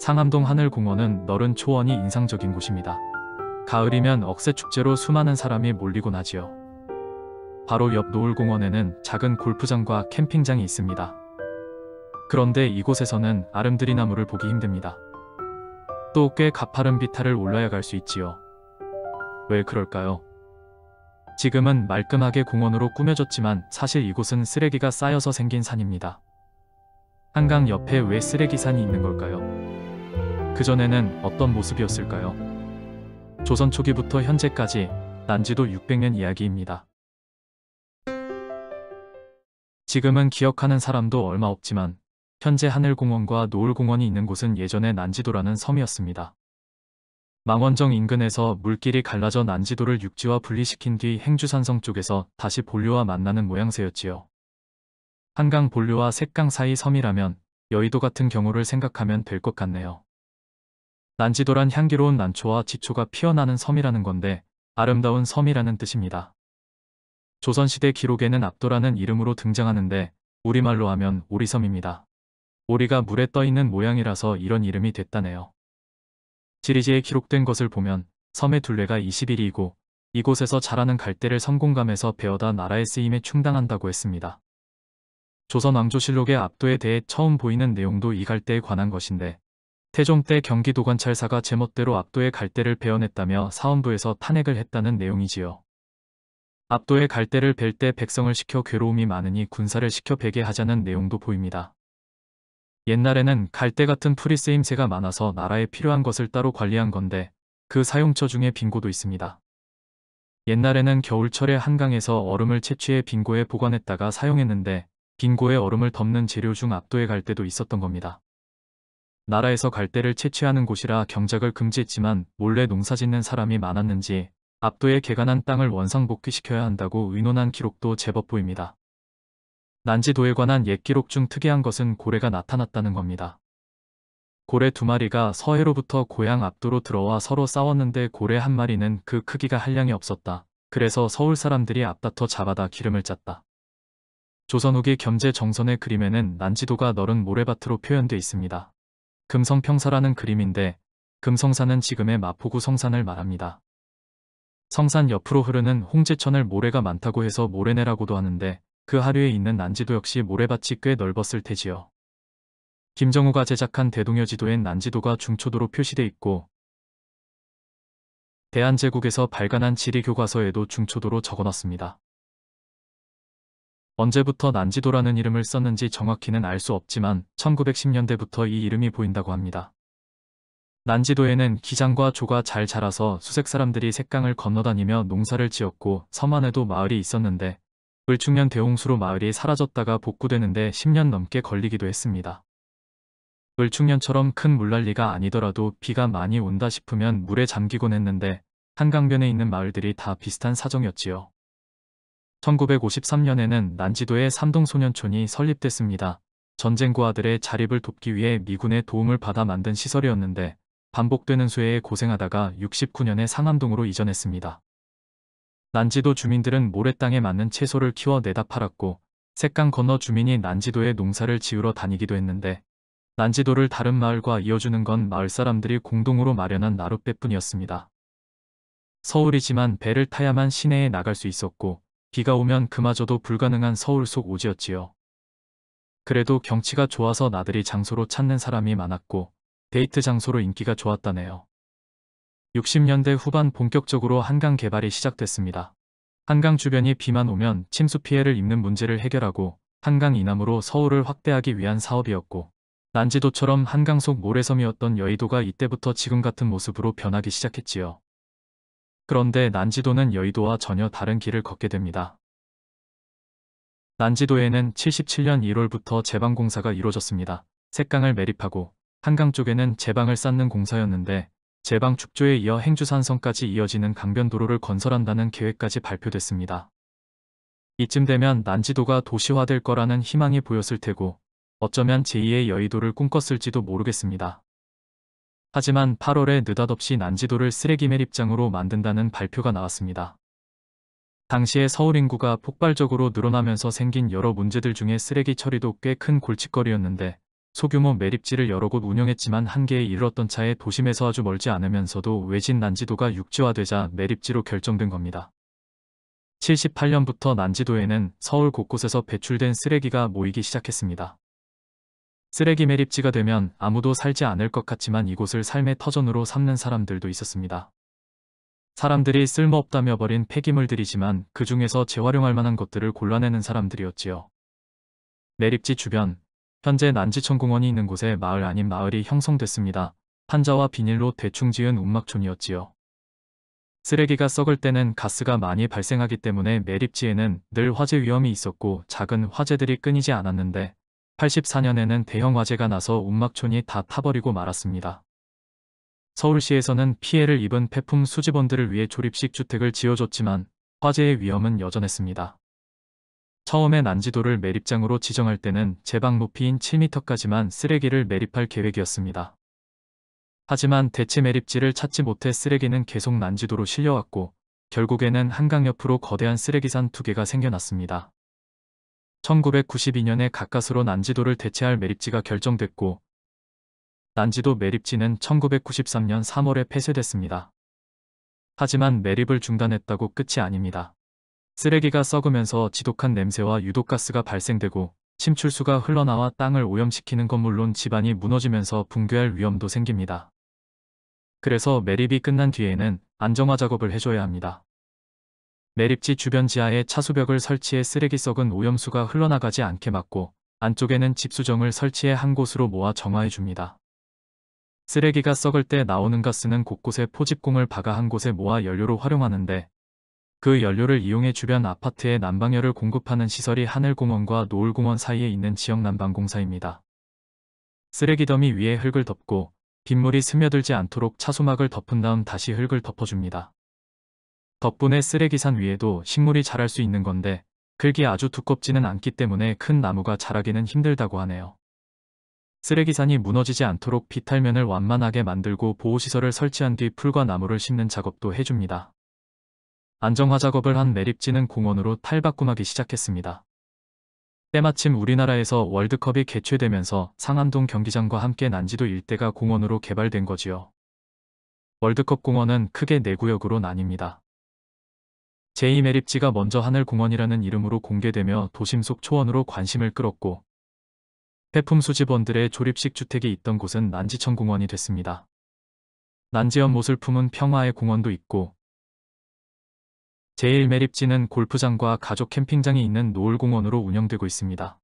상암동 하늘공원은 너른 초원이 인상적인 곳입니다. 가을이면 억새축제로 수많은 사람이 몰리곤 하지요. 바로 옆 노을공원에는 작은 골프장과 캠핑장이 있습니다. 그런데 이곳에서는 아름드리나무를 보기 힘듭니다. 또 꽤 가파른 비탈을 올라야 갈 수 있지요. 왜 그럴까요? 지금은 말끔하게 공원으로 꾸며졌지만 사실 이곳은 쓰레기가 쌓여서 생긴 산입니다. 한강 옆에 왜 쓰레기산이 있는 걸까요? 그전에는 어떤 모습이었을까요? 조선 초기부터 현재까지 난지도 600년 이야기입니다. 지금은 기억하는 사람도 얼마 없지만 현재 하늘공원과 노을공원이 있는 곳은 예전에 난지도라는 섬이었습니다. 망원정 인근에서 물길이 갈라져 난지도를 육지와 분리시킨 뒤 행주산성 쪽에서 다시 본류와 만나는 모양새였지요. 한강 본류와 샛강 사이 섬이라면 여의도 같은 경우를 생각하면 될 것 같네요. 난지도란 향기로운 난초와 지초가 피어나는 섬이라는 건데 아름다운 섬이라는 뜻입니다. 조선시대 기록에는 압도라는 이름으로 등장하는데 우리말로 하면 오리섬입니다. 오리가 물에 떠있는 모양이라서 이런 이름이 됐다네요. 지리지에 기록된 것을 보면 섬의 둘레가 21이고 이곳에서 자라는 갈대를 섬공감에서 베어다 나라에 쓰임에 충당한다고 했습니다. 조선 왕조실록의 압도에 대해 처음 보이는 내용도 이 갈대에 관한 것인데 태종 때 경기도관찰사가 제멋대로 압도의 갈대를 베어냈다며 사헌부에서 탄핵을 했다는 내용이지요. 압도의 갈대를 벨 때 백성을 시켜 괴로움이 많으니 군사를 시켜 베게 하자는 내용도 보입니다. 옛날에는 갈대 같은 풀이 쓰임새가 많아서 나라에 필요한 것을 따로 관리한 건데 그 사용처 중에 빙고도 있습니다. 옛날에는 겨울철에 한강에서 얼음을 채취해 빙고에 보관했다가 사용했는데 빙고에 얼음을 덮는 재료 중 압도의 갈대도 있었던 겁니다. 나라에서 갈대를 채취하는 곳이라 경작을 금지했지만 몰래 농사짓는 사람이 많았는지 압도에 개간한 땅을 원상복귀시켜야 한다고 의논한 기록도 제법 보입니다. 난지도에 관한 옛 기록 중 특이한 것은 고래가 나타났다는 겁니다. 고래 2마리가 서해로부터 고향 압도로 들어와 서로 싸웠는데 고래 1마리는 그 크기가 한량이 없었다. 그래서 서울 사람들이 앞다퉈 잡아다 기름을 짰다. 조선 후기 겸재 정선의 그림에는 난지도가 너른 모래밭으로 표현돼 있습니다. 금성평사라는 그림인데 금성산은 지금의 마포구 성산을 말합니다. 성산 옆으로 흐르는 홍제천을 모래가 많다고 해서 모래내라고도 하는데 그 하류에 있는 난지도 역시 모래밭이 꽤 넓었을 테지요. 김정우가 제작한 대동여지도엔 난지도가 중초도로 표시돼 있고 대한제국에서 발간한 지리교과서에도 중초도로 적어놨습니다. 언제부터 난지도라는 이름을 썼는지 정확히는 알 수 없지만 1910년대부터 이 이름이 보인다고 합니다. 난지도에는 기장과 조가 잘 자라서 수색 사람들이 샛강을 건너다니며 농사를 지었고 섬 안에도 마을이 있었는데 을충년 대홍수로 마을이 사라졌다가 복구되는데 10년 넘게 걸리기도 했습니다. 을충년처럼 큰 물난리가 아니더라도 비가 많이 온다 싶으면 물에 잠기곤 했는데 한강변에 있는 마을들이 다 비슷한 사정이었지요. 1953년에는 난지도에 삼동소년촌이 설립됐습니다. 전쟁 고아들의 자립을 돕기 위해 미군의 도움을 받아 만든 시설이었는데 반복되는 수해에 고생하다가 69년에 상암동으로 이전했습니다. 난지도 주민들은 모래땅에 맞는 채소를 키워 내다 팔았고 샛강 건너 주민이 난지도에 농사를 지으러 다니기도 했는데 난지도를 다른 마을과 이어주는 건 마을 사람들이 공동으로 마련한 나룻배뿐이었습니다. 서울이지만 배를 타야만 시내에 나갈 수 있었고 비가 오면 그마저도 불가능한 서울 속 오지였지요. 그래도 경치가 좋아서 나들이 장소로 찾는 사람이 많았고 데이트 장소로 인기가 좋았다네요. 60년대 후반 본격적으로 한강 개발이 시작됐습니다. 한강 주변이 비만 오면 침수 피해를 입는 문제를 해결하고 한강 이남으로 서울을 확대하기 위한 사업이었고 난지도처럼 한강 속 모래섬이었던 여의도가 이때부터 지금 같은 모습으로 변하기 시작했지요. 그런데 난지도는 여의도와 전혀 다른 길을 걷게 됩니다. 난지도에는 77년 1월부터 제방공사가 이루어졌습니다. 샛강을 매립하고 한강 쪽에는 제방을 쌓는 공사였는데 제방 축조에 이어 행주산성까지 이어지는 강변도로를 건설한다는 계획까지 발표됐습니다. 이쯤 되면 난지도가 도시화될 거라는 희망이 보였을 테고 어쩌면 제2의 여의도를 꿈꿨을지도 모르겠습니다. 하지만 8월에 느닷없이 난지도를 쓰레기 매립장으로 만든다는 발표가 나왔습니다. 당시에 서울 인구가 폭발적으로 늘어나면서 생긴 여러 문제들 중에 쓰레기 처리도 꽤 큰 골칫거리였는데 소규모 매립지를 여러 곳 운영했지만 한계에 이르렀던 차에 도심에서 아주 멀지 않으면서도 외진 난지도가 육지화되자 매립지로 결정된 겁니다. 78년부터 난지도에는 서울 곳곳에서 배출된 쓰레기가 모이기 시작했습니다. 쓰레기 매립지가 되면 아무도 살지 않을 것 같지만 이곳을 삶의 터전으로 삼는 사람들도 있었습니다. 사람들이 쓸모없다며 버린 폐기물들이지만 그 중에서 재활용할 만한 것들을 골라내는 사람들이었지요. 매립지 주변, 현재 난지천공원이 있는 곳에 마을 아닌 마을이 형성됐습니다. 판자와 비닐로 대충 지은 운막촌이었지요. 쓰레기가 썩을 때는 가스가 많이 발생하기 때문에 매립지에는 늘 화재 위험이 있었고 작은 화재들이 끊이지 않았는데 84년에는 대형 화재가 나서 운막촌이 다 타버리고 말았습니다. 서울시에서는 피해를 입은 폐품 수집원들을 위해 조립식 주택을 지어줬지만 화재의 위험은 여전했습니다. 처음에 난지도를 매립장으로 지정할 때는 제방 높이인 7m까지만 쓰레기를 매립할 계획이었습니다. 하지만 대체 매립지를 찾지 못해 쓰레기는 계속 난지도로 실려왔고 결국에는 한강 옆으로 거대한 쓰레기산 2개가 생겨났습니다. 1992년에 가까스로 난지도를 대체할 매립지가 결정됐고 난지도 매립지는 1993년 3월에 폐쇄됐습니다. 하지만 매립을 중단했다고 끝이 아닙니다. 쓰레기가 썩으면서 지독한 냄새와 유독가스가 발생되고 침출수가 흘러나와 땅을 오염시키는 건 물론 집안이 무너지면서 붕괴할 위험도 생깁니다. 그래서 매립이 끝난 뒤에는 안정화 작업을 해줘야 합니다. 매립지 주변 지하에 차수벽을 설치해 쓰레기 썩은 오염수가 흘러나가지 않게 막고 안쪽에는 집수정을 설치해 한 곳으로 모아 정화해 줍니다. 쓰레기가 썩을 때 나오는 가스는 곳곳에 포집공을 박아 한 곳에 모아 연료로 활용하는데 그 연료를 이용해 주변 아파트에 난방열을 공급하는 시설이 하늘공원과 노을공원 사이에 있는 지역난방공사입니다. 쓰레기 더미 위에 흙을 덮고 빗물이 스며들지 않도록 차수막을 덮은 다음 다시 흙을 덮어줍니다. 덕분에 쓰레기산 위에도 식물이 자랄 수 있는 건데 흙이 아주 두껍지는 않기 때문에 큰 나무가 자라기는 힘들다고 하네요. 쓰레기산이 무너지지 않도록 비탈면을 완만하게 만들고 보호시설을 설치한 뒤 풀과 나무를 심는 작업도 해줍니다. 안정화 작업을 한 매립지는 공원으로 탈바꿈하기 시작했습니다. 때마침 우리나라에서 월드컵이 개최되면서 상암동 경기장과 함께 난지도 일대가 공원으로 개발된 거지요. 월드컵 공원은 크게 4구역으로 나뉩니다. 제2매립지가 먼저 하늘공원이라는 이름으로 공개되며 도심 속 초원으로 관심을 끌었고 폐품 수집원들의 조립식 주택이 있던 곳은 난지천공원이 됐습니다. 난지연 못을 품은 평화의 공원도 있고 제1매립지는 골프장과 가족 캠핑장이 있는 노을공원으로 운영되고 있습니다.